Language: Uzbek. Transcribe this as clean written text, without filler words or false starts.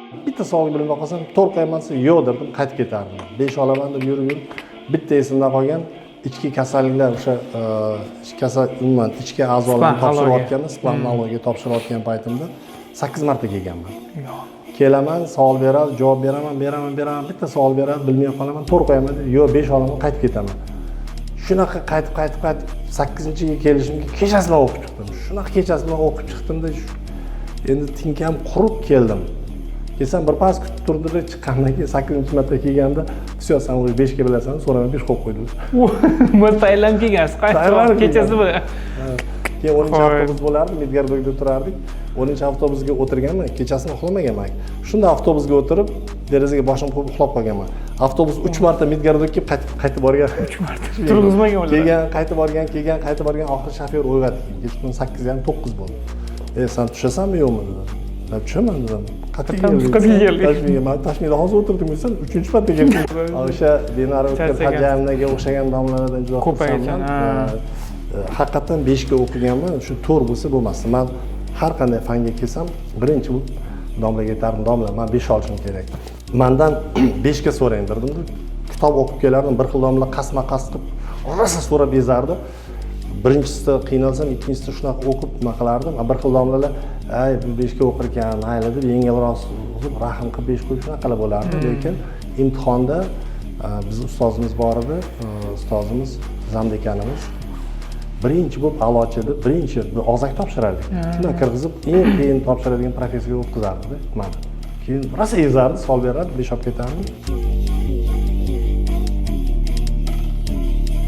Bitta savol bilmay qolsam, 4 qo'yaman desa, yo'q derdim, qaytib ketardim. 5 olaman deb yurib, bitta esimda qolgan ichki kasalliklar o'sha umuman ichki a'zolarni topshirayotganimda, splannologiya topshirayotgan paytimda 8 marta kelganman. Kelaman, savol beradi, javob beraman, bitta savol beradi, bilmay qolaman, 4 qo'yaman deb, yo'q 5 olaman, qaytib ketaman. Shunaqa qaytib 8-yiga kelishimga kechasi bilan o'qib chiqdim. Shunaqa kechasi bilan o'qib chiqdimda, endi tinkam qurib keldim. Kelsam bir pas kutib turdi, chiqqandan keyin 8-marta kelganda, "Всё, sen o'zi 5 ga bilasan", so'ramay 5 qo'yib qo'ydilar. Bir tayinlab kelgansiz, qaytib kechasi bilan. Keyin 10-avtobus bo'lardi, Midgardogda turardik. 10-avtobusga o'tirganman, kechasini uxlamaganman. Shunda avtobusga o'tirib, derazaga boshim qo'yib uxlab qolganman. Avtobus 3 marta Midgardogga qaytib borgan. 3 marta turg'izmagan ular. Kelgan, qaytib borgan, oxiri shofyor o'yg'atdi. Kechqurun 8:30, 9 bo'ldi. Sen tushasanmi yo'qmi dedim. "Ben tushaman" dedim. Qattiq keldi. Tashmida hozir o'tirdim sen 3-marta keldim. O'sha Dinara o'tgan hajamlarga o'xshagan domlalardan juda ko'paygan. Haqiqatan 5 ga o'qiganman, shu to'g'ri bo'lsa bo'lmasdi. Men har qanday fanga kelsam, birinchi bu domlaga aytardim, "Domla, men 5 olishim kerak." Mendan 5 ga so'rang derdim. Kitob o'qib kelardim, bir xil domla qasma-qas qilib, rosa so'rab bezardi. Birinchisida qiynalsam, ikkinchisida shunaqa o'qib nima qilardim. Bir xil domlalar, "Ay, bu 5 ga o'qir ekan", mayli deb yengilroq o'zib rahm qilib 5 qo'yib shunaqa bo'lardi. Lekin imtihonda biz ustozimiz bor edi, ustozimiz Zamdekanimiz birinchi bo'lib a'lochi deb, birinchi og'zaki topshirardik. Shundan kirgizib, eng qiyin topshiradigan professiyaga o'tkazardi mana. Keyin rosa ezardi, savol berardi, 5 olib ketardim.